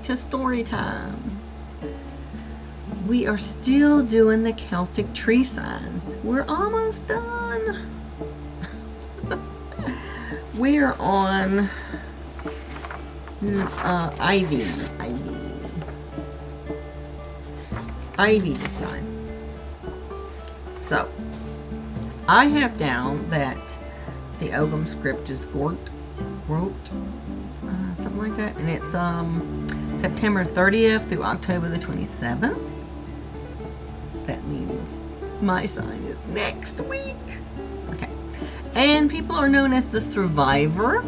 to story time. We are still doing the Celtic tree signs. We're almost done. We are on Ivy this time. So, I have down that the Ogham script is wrote, something like that, and it's September 30th through October the 27th. That means my sign is next week. Okay. And people are known as the survivor,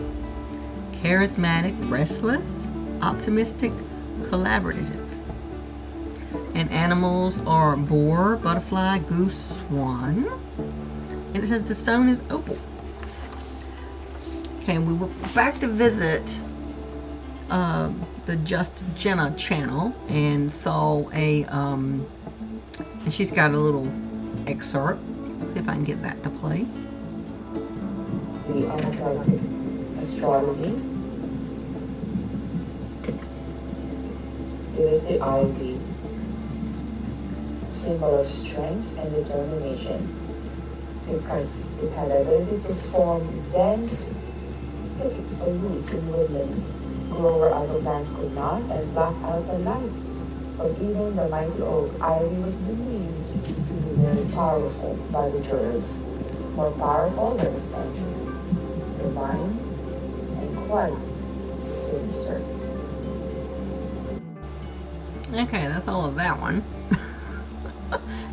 charismatic, restless, optimistic, collaborative. And animals are boar, butterfly, goose, swan. And it says the stone is opal. Okay, we were back to visit the Just Jenna channel and saw a, and she's got a little excerpt. Let's see if I can get that to play. The Celtic astrology. It is the ivy, symbol of strength and determination, because it had ability to form dense thickets or roots in woodland, grow where other plants could not, and block out the light. But even the mighty oak ivy was believed to be very powerful by the Druids, more powerful than the sun, divine, and quite sinister. Okay, that's all of that one.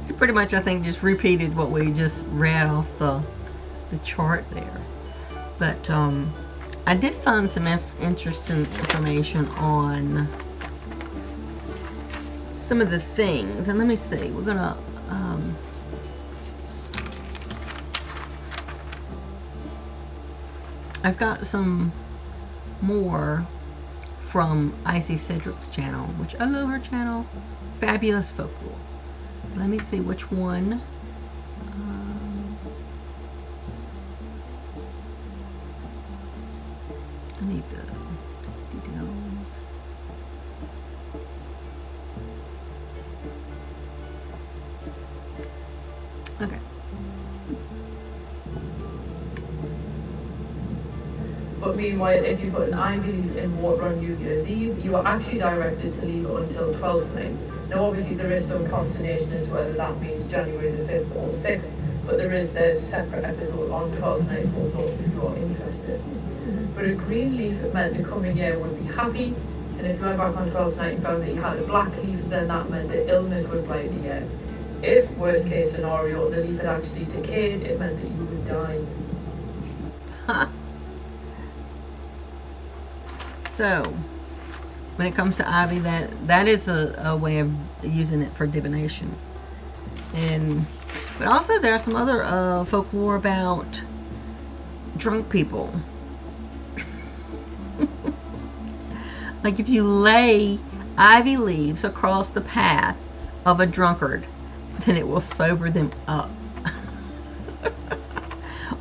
She pretty much, I think, just repeated what we just read off the chart there. But I did find some interesting information on some of the things. And let me see. We're going to... I've got some more from Icy Sedgwick's channel, which I love her channel. Fabulous Folklore. Let me see which one. I need the details. Okay. But meanwhile, if you put an ivy leaf in water on New Year's Eve, you are actually directed to leave it until 12th night. Now obviously there is some consternation as to whether that means January the 5th or 6th, but there is the separate episode on 12th night for those if you are interested. But a green leaf meant the coming year would be happy, and if you went back on 12th night and found that you had a black leaf, then that meant that illness would blight the year. If, worst case scenario, the leaf had actually decayed, it meant that you would die. So, when it comes to ivy, that is a way of using it for divination. But also there are some other folklore about drunk people. Like if you lay ivy leaves across the path of a drunkard, then it will sober them up.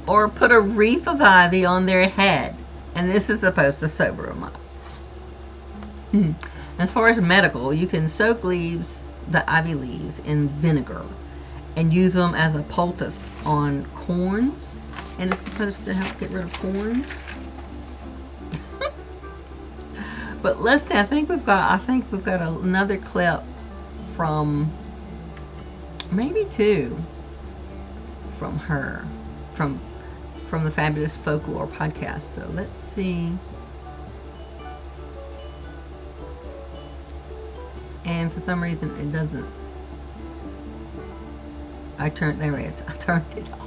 Or put a wreath of ivy on their head, and this is supposed to sober them up. As far as medical, you can soak the ivy leaves in vinegar and use them as a poultice on corns, and it's supposed to help get rid of corns. But let's see, I think we've got another clip from, maybe two, from her, from the Fabulous Folklore podcast. So let's see. And for some reason it doesn't. There it is. I turned it off.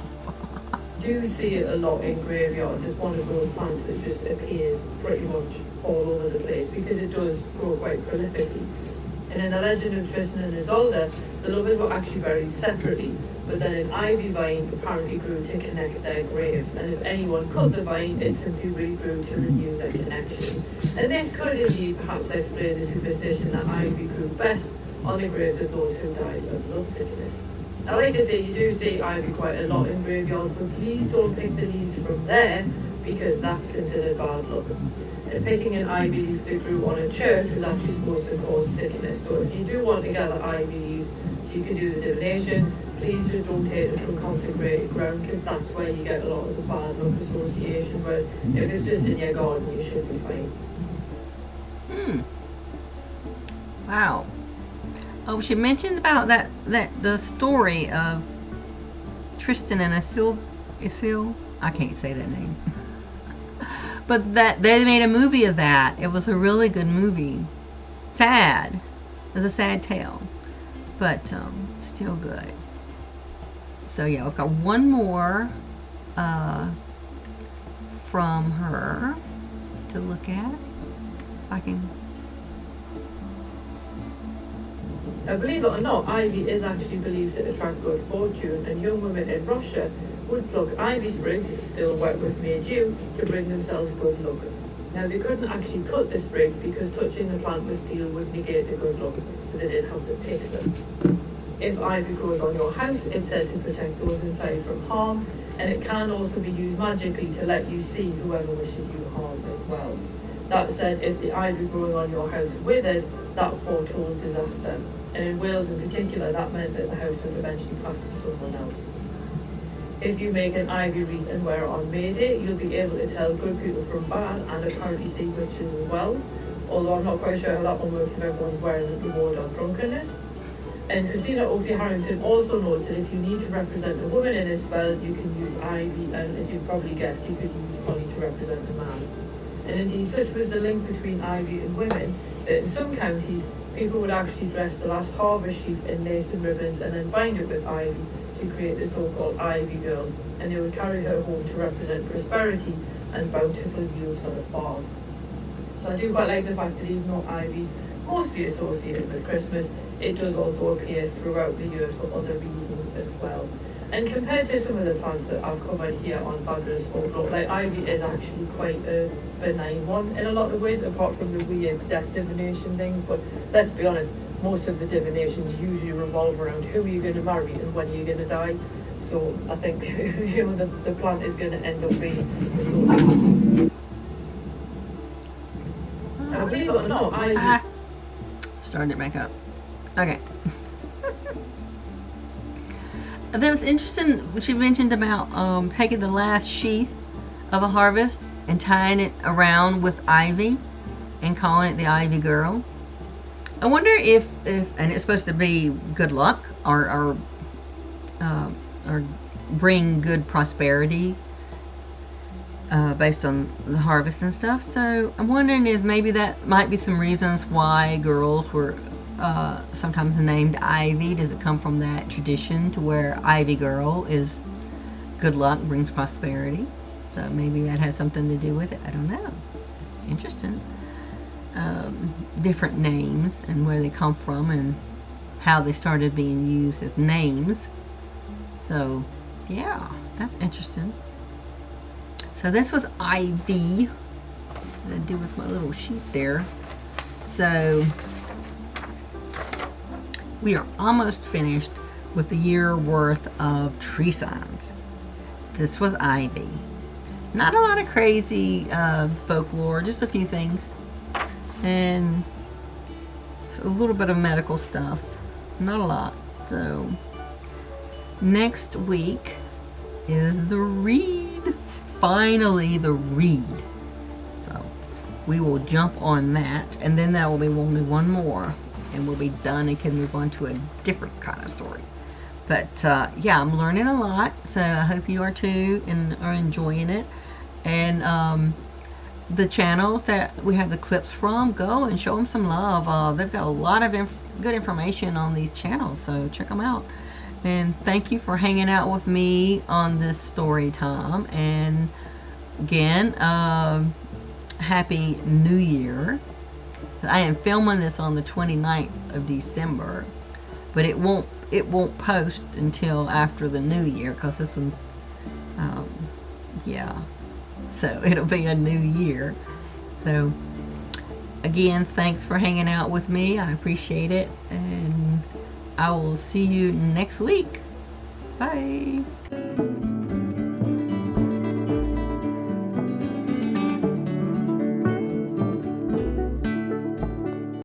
Do see it a lot in graveyards. It's one of those plants that just appears pretty much all over the place because it does grow quite prolifically. And in the legend of Tristan and Isolde, the lovers were actually buried separately, but then an ivy vine apparently grew to connect their graves, and if anyone cut the vine, it simply regrew to renew their connection. And this could indeed perhaps explain the superstition that ivy grew best on the graves of those who died of love sickness. Now, like I say, you do see ivy quite a lot in graveyards, but please don't pick the leaves from there because that's considered bad luck. And picking an ivy leaf that grew on a church was actually supposed to cause sickness. So if you do want to gather ivy leaves so you can do the divinations, please just don't take it from consecrated ground because that's where you get a lot of the bad luck association. Whereas if it's just in your garden, you should be fine. Wow. Oh, she mentioned about that the story of Tristan and Isil. I can't say that name. But that they made a movie of that. It was a really good movie. Sad. It was a sad tale, but still good. So yeah, I've got one more from her to look at. If I can. Now, believe it or not, ivy is actually believed to attract good fortune, and young women in Russia would pluck ivy sprigs, still wet with May dew, to bring themselves good luck. Now, they couldn't actually cut the sprigs because touching the plant with steel would negate the good luck, so they did have to pick them. If ivy grows on your house, it's said to protect those inside from harm, and it can also be used magically to let you see whoever wishes you harm as well. That said, if the ivy growing on your house withered, that foretold disaster. And in Wales in particular, that meant that the house would eventually pass to someone else. If you make an ivy wreath and wear it on May Day, you'll be able to tell good people from bad and apparently see witches as well. Although I'm not quite sure how that one works if everyone's wearing it to ward off drunkenness. And Christina Oakley Harrington also notes that if you need to represent a woman in a spell, you can use ivy, and as you probably guessed, you could use honey to represent a man. And indeed, such was the link between ivy and women that in some counties, people would actually dress the last harvest sheaf in lace and ribbons and then bind it with ivy to create the so-called ivy girl, and they would carry her home to represent prosperity and bountiful yields for the farm. So I do quite like the fact that even though ivy's mostly associated with Christmas, it does also appear throughout the year for other reasons as well. And compared to some of the plants that I've covered here on Fabulous Folklore, like ivy is actually quite a benign one in a lot of ways, apart from the weird death divination things. But let's be honest, most of the divinations usually revolve around who are you going to marry and when are you going to die. So I think the plant is going to end up being the sort of... And believe it or not, ivy... Starting it back up. Okay. That was interesting what you mentioned about taking the last sheath of a harvest and tying it around with ivy and calling it the Ivy Girl. I wonder if and it's supposed to be good luck or bring good prosperity based on the harvest and stuff. So I'm wondering if maybe that might be some reasons why girls were sometimes named Ivy. Does it come from that tradition to where Ivy Girl is good luck, brings prosperity? So maybe that has something to do with it. I don't know. It's interesting. Different names and where they come from and how they started being used as names. So yeah, that's interesting. So this was Ivy. What did I do with my little sheet there? So we are almost finished with the year worth of tree signs. This was Ivy. Not a lot of crazy folklore, just a few things. And a little bit of medical stuff. Not a lot. So next week is the read. Finally the read. So we will jump on that, and then that will be only one more, and we'll be done and can move on to a different kind of story. But yeah, I'm learning a lot, so I hope you are too and are enjoying it. And the channels that we have the clips from, go and show them some love. They've got a lot of good information on these channels, so check them out. And thank you for hanging out with me on this story time. And again, Happy New Year. I am filming this on the 29th of December, but it won't post until after the New Year, because this one's yeah, so it'll be a new year. So again, thanks for hanging out with me. I appreciate it, and I will see you next week. Bye.